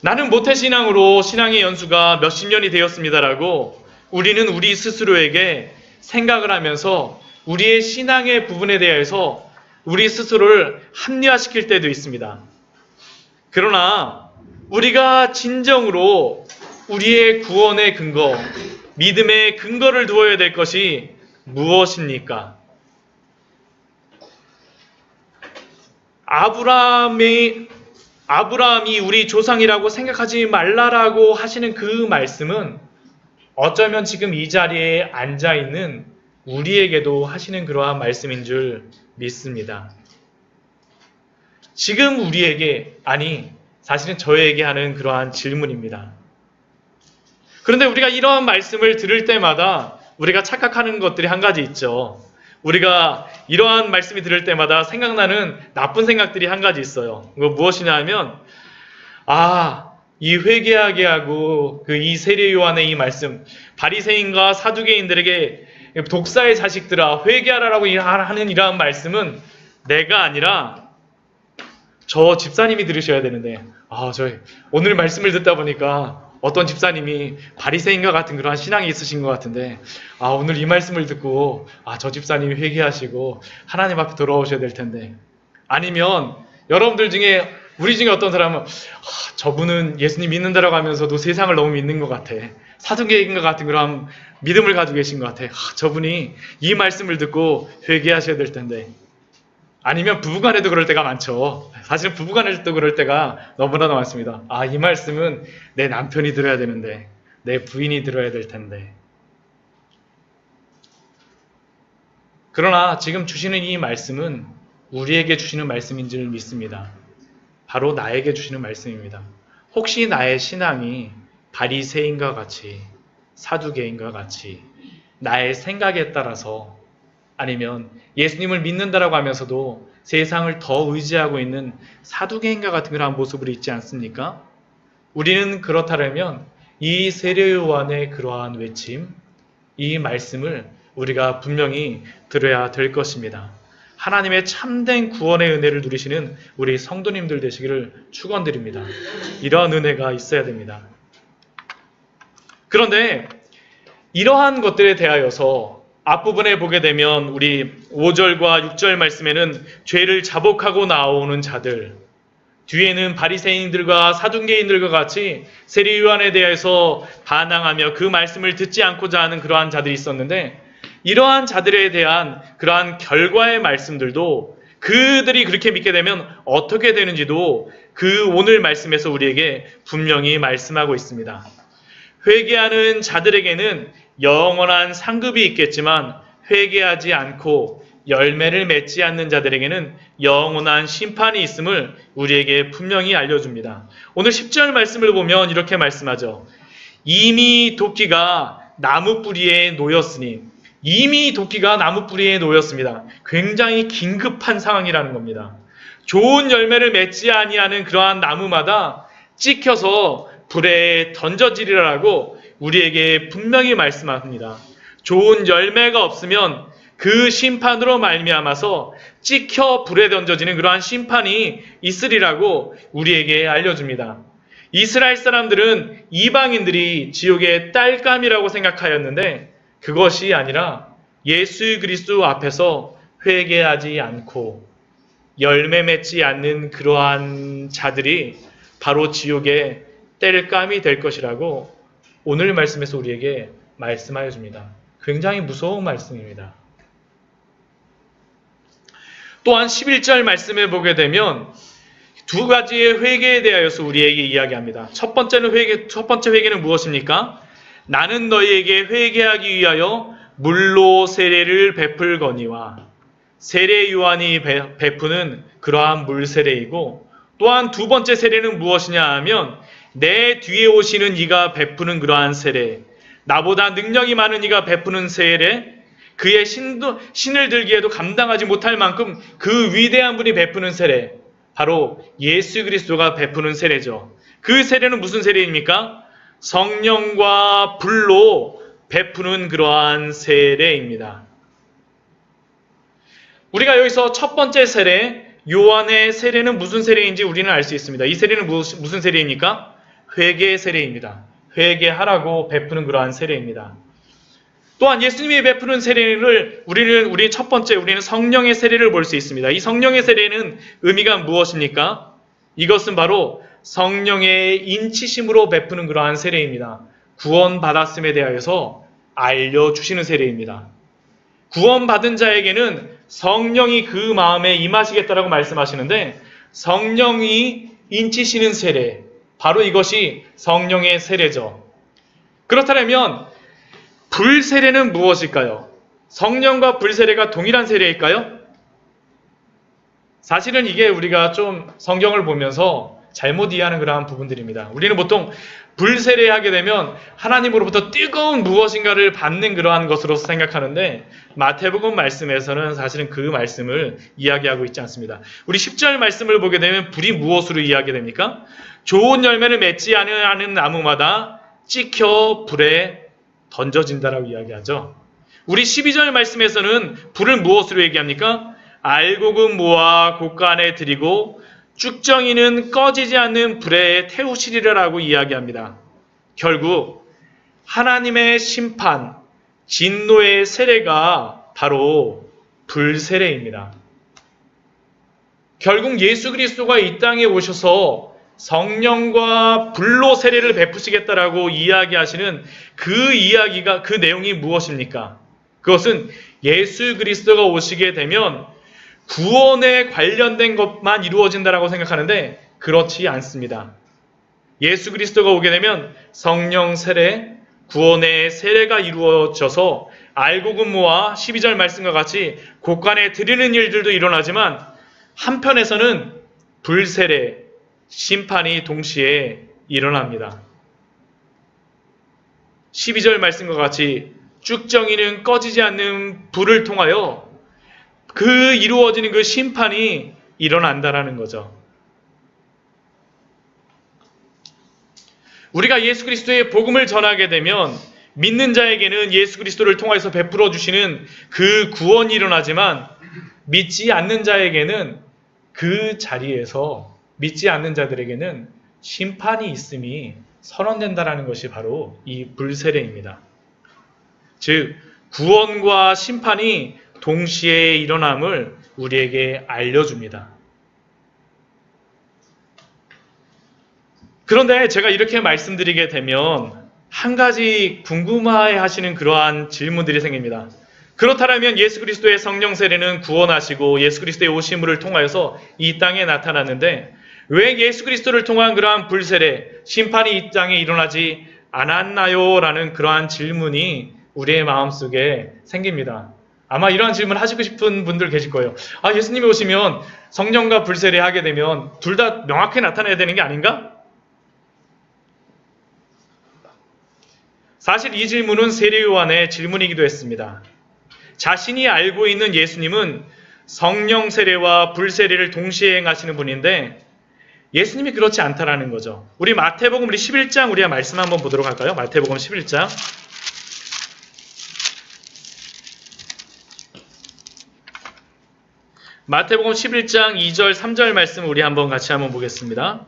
나는 모태신앙으로 신앙의 연수가 몇십 년이 되었습니다라고 우리는 우리 스스로에게 생각을 하면서 우리의 신앙의 부분에 대해서 우리 스스로를 합리화시킬 때도 있습니다. 그러나 우리가 진정으로 우리의 구원의 근거, 믿음의 근거를 두어야 될 것이 무엇입니까? 아브라함이 우리 조상이라고 생각하지 말라라고 하시는 그 말씀은 어쩌면 지금 이 자리에 앉아있는 우리에게도 하시는 그러한 말씀인 줄 믿습니다. 지금 우리에게, 사실은 저에게 하는 그러한 질문입니다. 그런데 우리가 이러한 말씀을 들을 때마다 우리가 착각하는 것들이 한 가지 있죠. 우리가 이러한 말씀이 들을 때마다 생각나는 나쁜 생각들이 한 가지 있어요. 그거 무엇이냐 하면 이 회개하게 하고 이 세례 요한의 이 말씀, 바리새인과 사두개인들에게 독사의 자식들아 회개하라라고 하는 이러한 말씀은 내가 아니라 저 집사님이 들으셔야 되는데 저 오늘 말씀을 듣다 보니까 어떤 집사님이 바리새인과 같은 그러한 신앙이 있으신 것 같은데, 오늘 이 말씀을 듣고 저 집사님이 회개하시고 하나님 앞에 돌아오셔야 될 텐데, 아니면 여러분들 중에 우리 중에 어떤 사람은 저분은 예수님 믿는다라고 하면서도 세상을 너무 믿는 것 같아, 사도계인과 같은 그런 믿음을 가지고 계신 것 같아, 저분이 이 말씀을 듣고 회개하셔야 될 텐데. 아니면 부부간에도 그럴 때가 많죠. 사실은 부부간에도 그럴 때가 너무나도 많습니다. 이 말씀은 내 남편이 들어야 되는데, 내 부인이 들어야 될 텐데. 그러나 지금 주시는 이 말씀은 우리에게 주시는 말씀인 줄 믿습니다. 바로 나에게 주시는 말씀입니다. 혹시 나의 신앙이 바리새인과 같이, 사두개인과 같이 나의 생각에 따라서, 아니면 예수님을 믿는다라고 하면서도 세상을 더 의지하고 있는 사두개인과 같은 그런 모습을 있지 않습니까? 우리는 그렇다면 이 세례요한의 그러한 외침, 이 말씀을 우리가 분명히 들어야 될 것입니다. 하나님의 참된 구원의 은혜를 누리시는 우리 성도님들 되시기를 축원드립니다. 이러한 은혜가 있어야 됩니다. 그런데 이러한 것들에 대하여서 앞부분에 보게 되면 우리 5절과 6절 말씀에는 죄를 자복하고 나오는 자들, 뒤에는 바리새인들과 사두개인들과 같이 세례요한에 대해서 반항하며 그 말씀을 듣지 않고자 하는 그러한 자들이 있었는데, 이러한 자들에 대한 그러한 결과의 말씀들도 그들이 그렇게 믿게 되면 어떻게 되는지도 그 오늘 말씀에서 우리에게 분명히 말씀하고 있습니다. 회개하는 자들에게는 영원한 상급이 있겠지만, 회개하지 않고 열매를 맺지 않는 자들에게는 영원한 심판이 있음을 우리에게 분명히 알려줍니다. 오늘 10절 말씀을 보면 이렇게 말씀하죠. 이미 도끼가 나무 뿌리에 놓였으니, 이미 도끼가 나무 뿌리에 놓였습니다. 굉장히 긴급한 상황이라는 겁니다. 좋은 열매를 맺지 아니하는 그러한 나무마다 찍혀서 불에 던져지리라고 우리에게 분명히 말씀합니다. 좋은 열매가 없으면 그 심판으로 말미암아서 찍혀 불에 던져지는 그러한 심판이 있으리라고 우리에게 알려줍니다. 이스라엘 사람들은 이방인들이 지옥의 딸감이라고 생각하였는데, 그것이 아니라 예수 그리스도 앞에서 회개하지 않고 열매 맺지 않는 그러한 자들이 바로 지옥의 뗄감이 될 것이라고 오늘 말씀에서 우리에게 말씀하여 줍니다. 굉장히 무서운 말씀입니다. 또한 11절 말씀에 보게 되면 두 가지의 회개에 대하여서 우리에게 이야기합니다. 첫 번째 회개는 무엇입니까? 나는 너희에게 회개하기 위하여 물로 세례를 베풀거니와, 세례 요한이 베푸는 그러한 물 세례이고, 또한 두 번째 세례는 무엇이냐 하면 내 뒤에 오시는 이가 베푸는 그러한 세례, 나보다 능력이 많은 이가 베푸는 세례, 그의 신을 들기에도 감당하지 못할 만큼 그 위대한 분이 베푸는 세례, 바로 예수 그리스도가 베푸는 세례죠. 그 세례는 무슨 세례입니까? 성령과 불로 베푸는 그러한 세례입니다. 우리가 여기서 첫 번째 세례, 요한의 세례는 무슨 세례인지 우리는 알 수 있습니다. 이 세례는 무슨 세례입니까? 회개 세례입니다. 회개하라고 베푸는 그러한 세례입니다. 또한 예수님이 베푸는 세례를 우리 첫 번째 우리는 성령의 세례를 볼 수 있습니다. 이 성령의 세례는 의미가 무엇입니까? 이것은 바로 성령의 인치심으로 베푸는 그러한 세례입니다. 구원받았음에 대하여서 알려주시는 세례입니다. 구원받은 자에게는 성령이 그 마음에 임하시겠다라고 말씀하시는데, 성령이 인치시는 세례, 바로 이것이 성령의 세례죠. 그렇다면 불세례는 무엇일까요? 성령과 불세례가 동일한 세례일까요? 사실은 이게 우리가 좀 성경을 보면서 잘못 이해하는 그러한 부분들입니다. 우리는 보통 불세례하게 되면 하나님으로부터 뜨거운 무엇인가를 받는 그러한 것으로 생각하는데, 마태복음 말씀에서는 사실은 그 말씀을 이야기하고 있지 않습니다. 우리 10절 말씀을 보게 되면 불이 무엇으로 이야기가 됩니까? 좋은 열매를 맺지 않는 나무마다 찍혀 불에 던져진다라고 이야기하죠. 우리 12절 말씀에서는 불을 무엇으로 얘기합니까? 알곡은 모아 곳간에 들이고 쭉정이는 꺼지지 않는 불에 태우시리라고 이야기합니다. 결국 하나님의 심판, 진노의 세례가 바로 불세례입니다. 결국 예수 그리스도가 이 땅에 오셔서 성령과 불로 세례를 베푸시겠다라고 이야기하시는 그 이야기가, 그 내용이 무엇입니까? 그것은 예수 그리스도가 오시게 되면 구원에 관련된 것만 이루어진다라고 생각하는데 그렇지 않습니다. 예수 그리스도가 오게 되면 성령 세례, 구원의 세례가 이루어져서 알고근무와 12절 말씀과 같이 곳간에 드리는 일들도 일어나지만 한편에서는 불세례, 심판이 동시에 일어납니다. 12절 말씀과 같이 쭉정이는 꺼지지 않는 불을 통하여 그 이루어지는 그 심판이 일어난다라는 거죠. 우리가 예수 그리스도의 복음을 전하게 되면 믿는 자에게는 예수 그리스도를 통해서 베풀어 주시는 그 구원이 일어나지만 믿지 않는 자에게는 그 자리에서 믿지 않는 자들에게는 심판이 있음이 선언된다라는 것이 바로 이 불세례입니다. 즉 구원과 심판이 동시에 일어남을 우리에게 알려줍니다. 그런데 제가 이렇게 말씀드리게 되면 한 가지 궁금해 하시는 그러한 질문들이 생깁니다. 그렇다면 예수 그리스도의 성령 세례는 구원하시고 예수 그리스도의 오심을 통하여서 이 땅에 나타났는데 왜 예수 그리스도를 통한 그러한 불세례, 심판이 이 땅에 일어나지 않았나요? 라는 그러한 질문이 우리의 마음속에 생깁니다. 아마 이러한 질문 하시고 싶은 분들 계실 거예요. 예수님이 오시면 성령과 불세례 하게 되면 둘 다 명확히 나타나야 되는 게 아닌가? 사실 이 질문은 세례요한의 질문이기도 했습니다. 자신이 알고 있는 예수님은 성령 세례와 불세례를 동시에 행하시는 분인데 예수님이 그렇지 않다라는 거죠. 우리 마태복음 11장 우리가 말씀 한번 보도록 할까요? 마태복음 11장. 마태복음 11장 2절 3절 말씀을 우리 같이 한번 보겠습니다.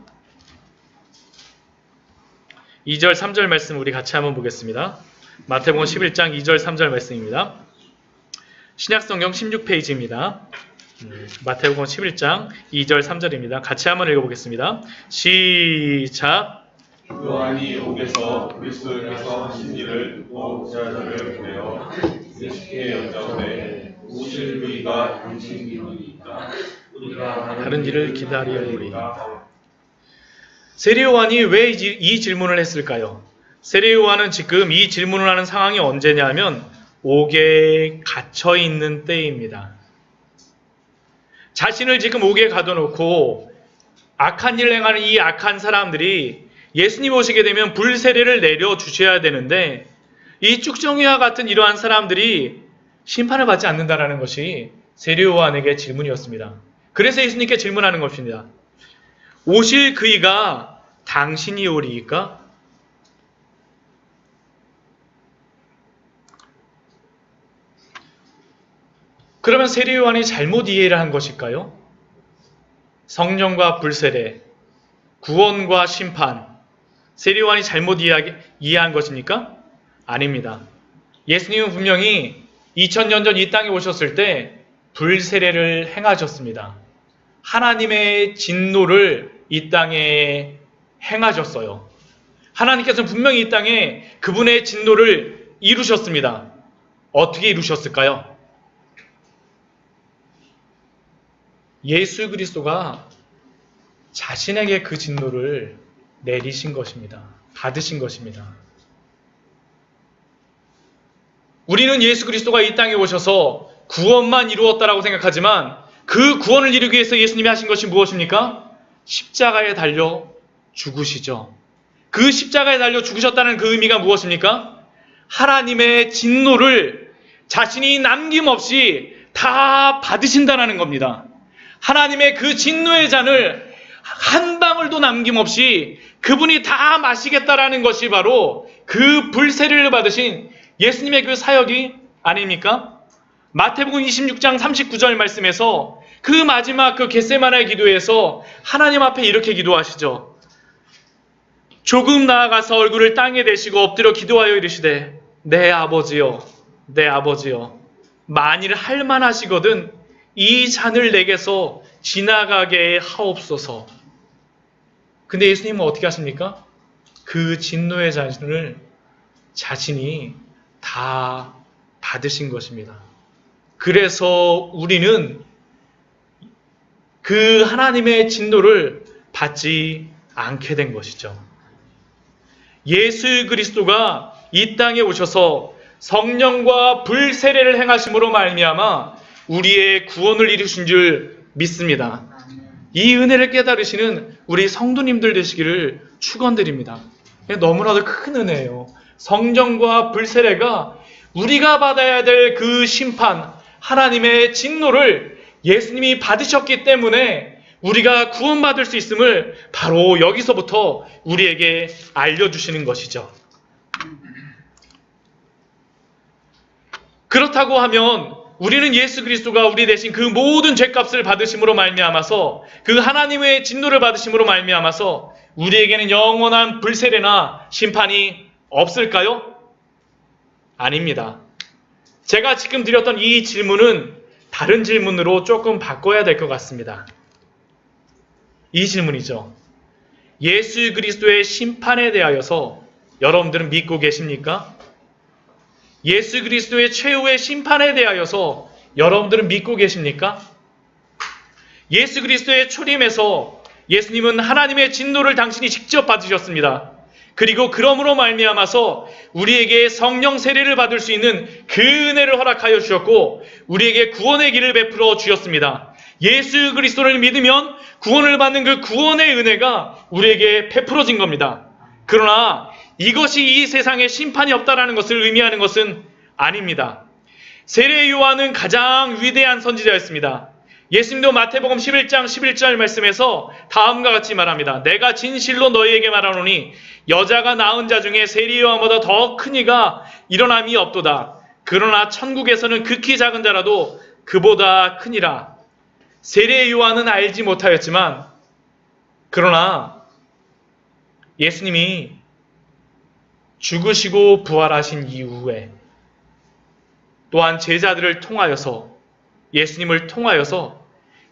2절 3절 말씀 우리 같이 한번 보겠습니다. 마태복음 11장 2절 3절 말씀입니다. 신약성경 16페이지입니다. 마태복음 11장 2절 3절입니다. 같이 한번 읽어보겠습니다. 시작. 요한이 옥에서 그리스도께서 하신 일을 듣고 제자들을 보내어 예수께 여짜오되 오실 그이가 당신이니까 우리가 다른 일을 기다리오리. 세례요한이 왜 이 질문을 했을까요? 세례요한은 지금 이 질문을 하는 상황이 언제냐면 옥에 갇혀 있는 때입니다. 자신을 지금 옥에 가둬놓고 악한 일을 행하는 이 악한 사람들이 예수님 오시게 되면 불세례를 내려주셔야 되는데 이 쭉정이와 같은 이러한 사람들이 심판을 받지 않는다라는 것이 세례요한에게 질문이었습니다. 그래서 예수님께 질문하는 것입니다. 오실 그이가 당신이 오리이까? 그러면 세례요한이 잘못 이해를 한 것일까요? 성령과 불세례, 구원과 심판, 세례요한이 잘못 이해한 것입니까? 아닙니다. 예수님은 분명히 2000년 전 이 땅에 오셨을 때 불세례를 행하셨습니다. 하나님의 진노를 이 땅에 행하셨어요. 하나님께서는 분명히 이 땅에 그분의 진노를 이루셨습니다. 어떻게 이루셨을까요? 예수 그리스도가 자신에게 그 진노를 내리신 것입니다. 받으신 것입니다. 우리는 예수 그리스도가 이 땅에 오셔서 구원만 이루었다라고 생각하지만 그 구원을 이루기 위해서 예수님이 하신 것이 무엇입니까? 십자가에 달려 죽으시죠. 그 십자가에 달려 죽으셨다는 그 의미가 무엇입니까? 하나님의 진노를 자신이 남김없이 다 받으신다는 겁니다. 하나님의 그 진노의 잔을 한 방울도 남김없이 그분이 다 마시겠다라는 것이 바로 그 불세례를 받으신 예수님의 그 사역이 아닙니까? 마태복음 26장 39절 말씀에서 그 마지막 그 겟세마네 기도에서 하나님 앞에 이렇게 기도하시죠. 조금 나아가서 얼굴을 땅에 대시고 엎드려 기도하여 이르시되 내 아버지여 내 아버지여 만일 할만하시거든 이 잔을 내게서 지나가게 하옵소서. 근데 예수님은 어떻게 하십니까? 그 진노의 잔을 자신이 다 받으신 것입니다. 그래서 우리는 그 하나님의 진노를 받지 않게 된 것이죠. 예수 그리스도가 이 땅에 오셔서 성령과 불세례를 행하심으로 말미암아 우리의 구원을 이루신 줄 믿습니다. 이 은혜를 깨달으시는 우리 성도님들 되시기를 축원드립니다. 너무나도 큰 은혜예요. 성령과 불세례가 우리가 받아야 될 그 심판, 하나님의 진노를 예수님이 받으셨기 때문에 우리가 구원받을 수 있음을 바로 여기서부터 우리에게 알려주시는 것이죠. 그렇다고 하면 우리는 예수 그리스도가 우리 대신 그 모든 죄값을 받으심으로 말미암아서 그 하나님의 진노를 받으심으로 말미암아서 우리에게는 영원한 불세례나 심판이 없을까요? 아닙니다. 제가 지금 드렸던 이 질문은 다른 질문으로 조금 바꿔야 될 것 같습니다. 이 질문이죠. 예수 그리스도의 심판에 대하여서 여러분들은 믿고 계십니까? 예수 그리스도의 최후의 심판에 대하여서 여러분들은 믿고 계십니까? 예수 그리스도의 초림에서 예수님은 하나님의 진노를 당신이 직접 받으셨습니다. 그리고 그러므로 말미암아서 우리에게 성령 세례를 받을 수 있는 그 은혜를 허락하여 주셨고 우리에게 구원의 길을 베풀어 주셨습니다. 예수 그리스도를 믿으면 구원을 받는 그 구원의 은혜가 우리에게 베풀어진 겁니다. 그러나 이것이 이 세상에 심판이 없다라는 것을 의미하는 것은 아닙니다. 세례 요한은 가장 위대한 선지자였습니다. 예수님도 마태복음 11장 11절 말씀에서 다음과 같이 말합니다. 내가 진실로 너희에게 말하노니 여자가 낳은 자 중에 세례 요한보다 더 큰 이가 일어남이 없도다. 그러나 천국에서는 극히 작은 자라도 그보다 크니라. 세례 요한은 알지 못하였지만 그러나 예수님이 죽으시고 부활하신 이후에 또한 제자들을 통하여서 예수님을 통하여서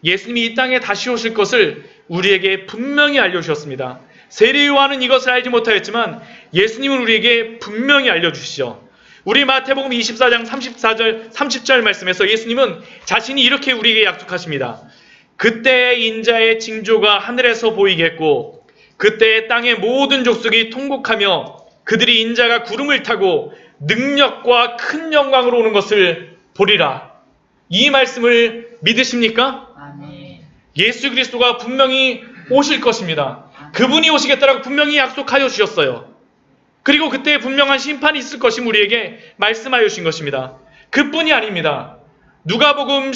예수님이 이 땅에 다시 오실 것을 우리에게 분명히 알려주셨습니다. 세례 요한은 이것을 알지 못하였지만 예수님은 우리에게 분명히 알려주시죠. 우리 마태복음 24장 30절 말씀에서 예수님은 자신이 이렇게 우리에게 약속하십니다. 그때 인자의 징조가 하늘에서 보이겠고 그때 땅의 모든 족속이 통곡하며 그들이 인자가 구름을 타고 능력과 큰 영광으로 오는 것을 보리라. 이 말씀을 믿으십니까? 아멘. 예수 그리스도가 분명히 오실 것입니다. 그분이 오시겠다라고 분명히 약속하여 주셨어요. 그리고 그때 분명한 심판이 있을 것임 우리에게 말씀하여 주신 것입니다. 그뿐이 아닙니다. 누가복음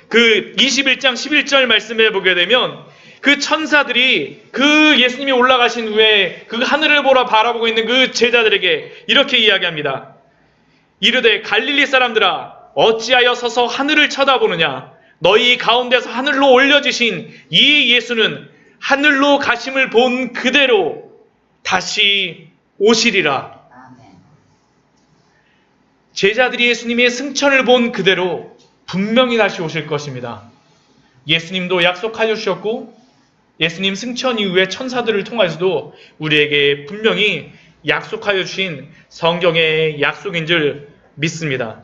그 21장 11절 말씀에 보게 되면 그 천사들이 그 예수님이 올라가신 후에 그 하늘을 보러 바라보고 있는 그 제자들에게 이렇게 이야기합니다. 이르되 갈릴리 사람들아 어찌하여 서서 하늘을 쳐다보느냐. 너희 가운데서 하늘로 올려지신 이 예수는 하늘로 가심을 본 그대로 다시 오시리라. 제자들이 예수님의 승천을 본 그대로 분명히 다시 오실 것입니다. 예수님도 약속하여 주셨고 예수님 승천 이후에 천사들을 통해서도 우리에게 분명히 약속하여 주신 성경의 약속인 줄 믿습니다.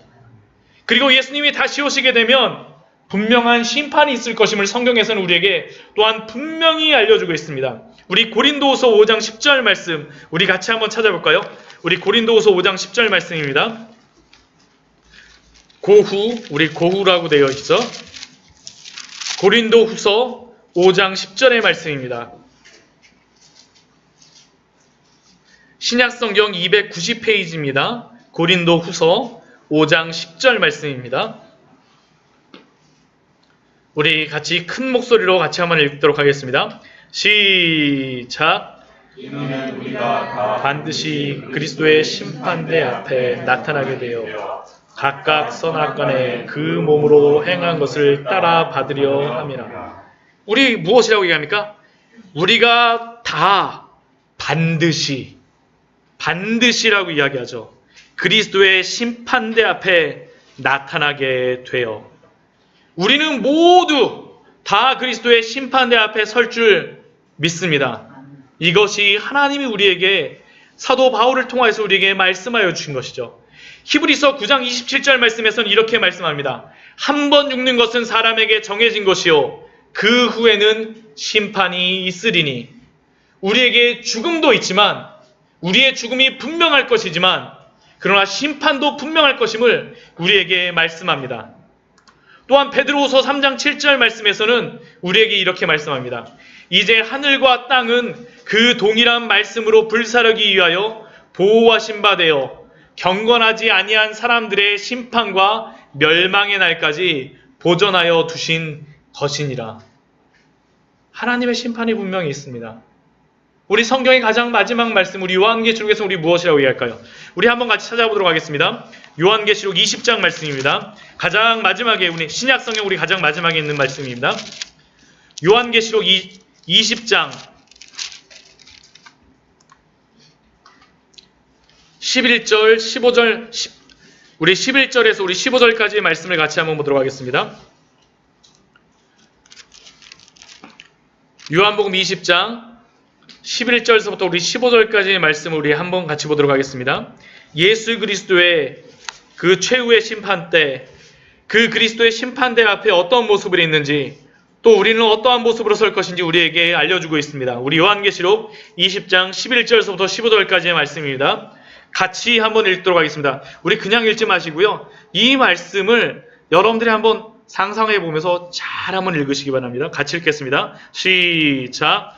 그리고 예수님이 다시 오시게 되면 분명한 심판이 있을 것임을 성경에서는 우리에게 또한 분명히 알려주고 있습니다. 우리 고린도후서 5장 10절 말씀 우리 같이 한번 찾아볼까요? 우리 고린도후서 5장 10절 말씀입니다. 우리 고후라고 되어 있죠. 고린도후서 5장 10절의 말씀입니다. 신약성경 290페이지입니다. 고린도후서 5장 10절 말씀입니다. 우리 같이 큰 목소리로 같이 한번 읽도록 하겠습니다. 시작. 이는 우리가 다 반드시 그리스도의 심판대 앞에 나타나게 되어 각각 선악간에 그 몸으로 행한 것을 따라 받으려 함이라. 우리 무엇이라고 얘기합니까? 우리가 다 반드시라고 이야기하죠. 그리스도의 심판대 앞에 나타나게 되어 우리는 모두 다 그리스도의 심판대 앞에 설 줄 믿습니다. 이것이 하나님이 우리에게 사도 바울을 통해서 우리에게 말씀하여 주신 것이죠. 히브리서 9장 27절 말씀에서는 이렇게 말씀합니다. 한 번 죽는 것은 사람에게 정해진 것이요 그 후에는 심판이 있으리니. 우리에게 죽음도 있지만 우리의 죽음이 분명할 것이지만 그러나 심판도 분명할 것임을 우리에게 말씀합니다. 또한 베드로후서 3장 7절 말씀에서는 우리에게 이렇게 말씀합니다. 이제 하늘과 땅은 그 동일한 말씀으로 불사르기 위하여 보호하신 바 되어 경건하지 아니한 사람들의 심판과 멸망의 날까지 보존하여 두신 것이니라. 하나님의 심판이 분명히 있습니다. 우리 성경의 가장 마지막 말씀, 우리 요한계시록에서 우리 무엇이라고 얘기할까요? 우리 한번 같이 찾아보도록 하겠습니다. 요한계시록 20장 말씀입니다. 가장 마지막에, 우리 신약성경 우리 가장 마지막에 있는 말씀입니다. 요한계시록 20장 11절, 15절, 우리 11절에서 우리 15절까지의 말씀을 같이 한번 보도록 하겠습니다. 요한복음 20장 11절에서부터 우리 15절까지의 말씀을 우리 한번 같이 보도록 하겠습니다. 예수 그리스도의 그 최후의 심판 때, 그 그리스도의 심판대 앞에 어떤 모습으로 있는지, 또 우리는 어떠한 모습으로 설 것인지 우리에게 알려주고 있습니다. 우리 요한계시록 20장 11절에서부터 15절까지의 말씀입니다. 같이 한번 읽도록 하겠습니다. 우리 그냥 읽지 마시고요. 이 말씀을 여러분들이 한번 상상해 보면서 잘 한번 읽으시기 바랍니다. 같이 읽겠습니다. 시작.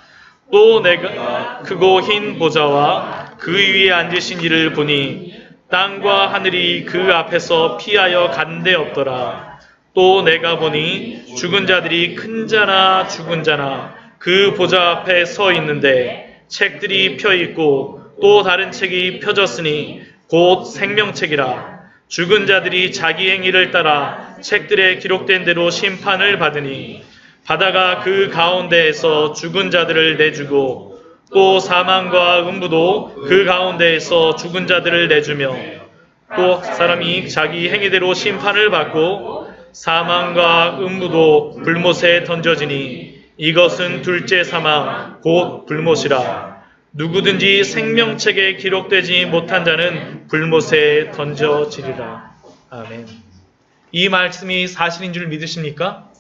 또 내가 크고 흰 보좌와 그 위에 앉으신 이를 보니 땅과 하늘이 그 앞에서 피하여 간데 없더라. 또 내가 보니 죽은 자들이 큰 자나 죽은 자나 그 보좌 앞에 서 있는데 책들이 펴 있고 또 다른 책이 펴졌으니 곧 생명책이라. 죽은 자들이 자기 행위를 따라 책들에 기록된 대로 심판을 받으니 바다가 그 가운데에서 죽은 자들을 내주고 또 사망과 음부도 그 가운데에서 죽은 자들을 내주며 또 사람이 자기 행위대로 심판을 받고 사망과 음부도 불못에 던져지니 이것은 둘째 사망 곧 불못이라. 누구든지 생명책에 기록되지 못한 자는 불못에 던져지리라. 아멘. 이 말씀이 사실인 줄 믿으십니까?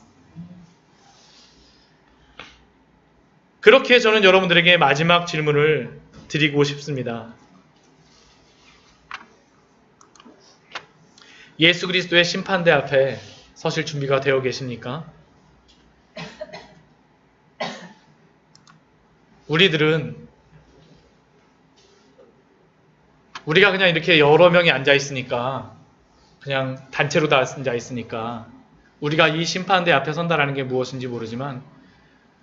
그렇게 저는 여러분들에게 마지막 질문을 드리고 싶습니다. 예수 그리스도의 심판대 앞에 서실 준비가 되어 계십니까? 우리가 그냥 이렇게 여러 명이 앉아 있으니까, 그냥 단체로 다 앉아 있으니까 우리가 이 심판대 앞에 선다라는 게 무엇인지 모르지만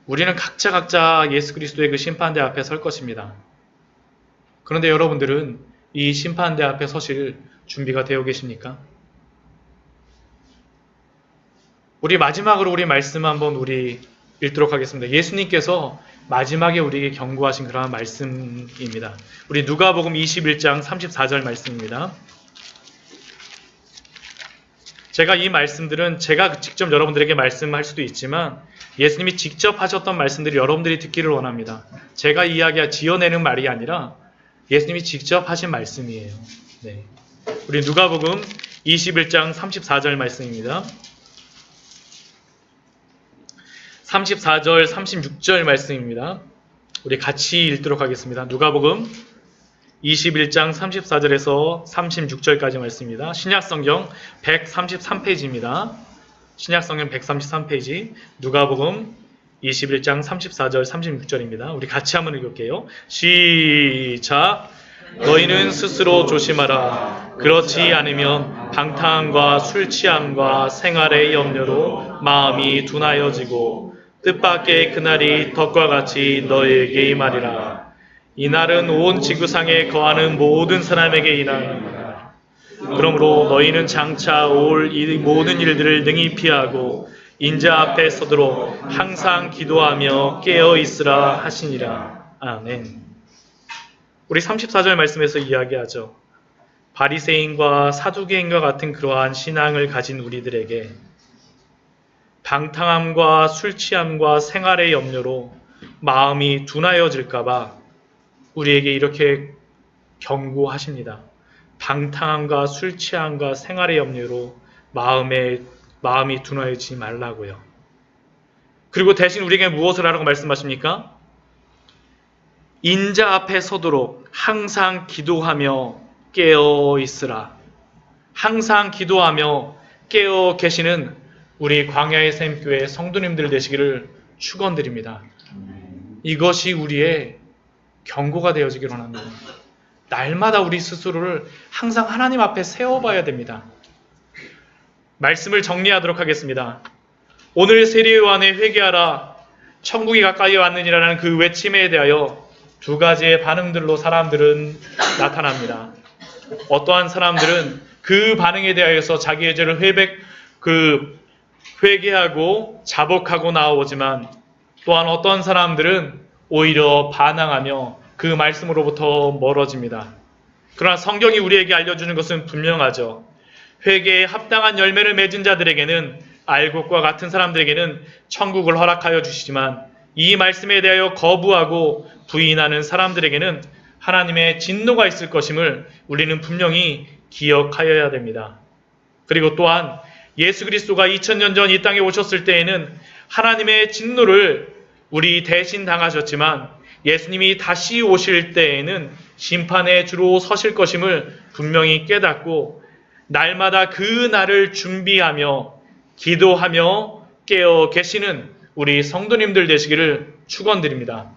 우리는 각자 예수 그리스도의 그 심판대 앞에 설 것입니다. 그런데 여러분들은 이 심판대 앞에 서실 준비가 되어 계십니까? 우리 마지막으로 우리 말씀 한번 우리 읽도록 하겠습니다. 예수님께서 마지막에 우리에게 경고하신 그러한 말씀입니다. 우리 누가복음 21장 34절 말씀입니다. 제가 이 말씀들은 제가 직접 여러분들에게 말씀할 수도 있지만 예수님이 직접 하셨던 말씀들이 여러분들이 듣기를 원합니다. 제가 지어내는 말이 아니라 예수님이 직접 하신 말씀이에요. 네. 우리 누가복음 21장 34절 말씀입니다. 34절, 36절 말씀입니다. 우리 같이 읽도록 하겠습니다. 누가복음 21장 34절에서 36절까지 말씀입니다. 신약성경 133페이지입니다. 신약성경 133페이지 누가복음 21장 34절, 36절입니다. 우리 같이 한번 읽을게요. 시작! 너희는 스스로 조심하라. 그렇지 않으면 방탕과 술 취함과 생활의 염려로 마음이 둔하여지고 뜻밖의 그날이 덕과 같이 너희에게 임하리라. 이날은 온 지구상에 거하는 모든 사람에게 임하리라. 그러므로 너희는 장차 올 이 모든 일들을 능히 피하고 인자 앞에 서도록 항상 기도하며 깨어 있으라 하시니라. 아멘. 우리 34절 말씀에서 이야기하죠. 바리새인과 사두개인과 같은 그러한 신앙을 가진 우리들에게 방탕함과 술 취함과 생활의 염려로 마음이 둔하여질까봐 우리에게 이렇게 경고하십니다. 방탕함과 술 취함과 생활의 염려로 마음이 둔하여지지 말라고요. 그리고 대신 우리에게 무엇을 하라고 말씀하십니까? 인자 앞에 서도록 항상 기도하며 깨어 있으라. 항상 기도하며 깨어 계시는 우리 광야의 샘교회 성도님들 되시기를 축원드립니다. 이것이 우리의 경고가 되어지기를 원합니다. 날마다 우리 스스로를 항상 하나님 앞에 세워봐야 됩니다. 말씀을 정리하도록 하겠습니다. 오늘 세례요한의 회개하라, 천국이 가까이 왔느니라는 그 외침에 대하여 두 가지의 반응들로 사람들은 나타납니다. 어떠한 사람들은 그 반응에 대하여서 자기의 죄를 회개하고 자복하고 나오지만, 또한 어떤 사람들은 오히려 반항하며 그 말씀으로부터 멀어집니다. 그러나 성경이 우리에게 알려주는 것은 분명하죠. 회개에 합당한 열매를 맺은 자들에게는, 알곡과 같은 사람들에게는 천국을 허락하여 주시지만, 이 말씀에 대하여 거부하고 부인하는 사람들에게는 하나님의 진노가 있을 것임을 우리는 분명히 기억하여야 됩니다. 그리고 또한 예수 그리스도가 2000년 전 이 땅에 오셨을 때에는 하나님의 진노를 우리 대신 당하셨지만, 예수님이 다시 오실 때에는 심판의 주로 서실 것임을 분명히 깨닫고 날마다 그 날을 준비하며 기도하며 깨어 계시는 우리 성도님들 되시기를 축원드립니다.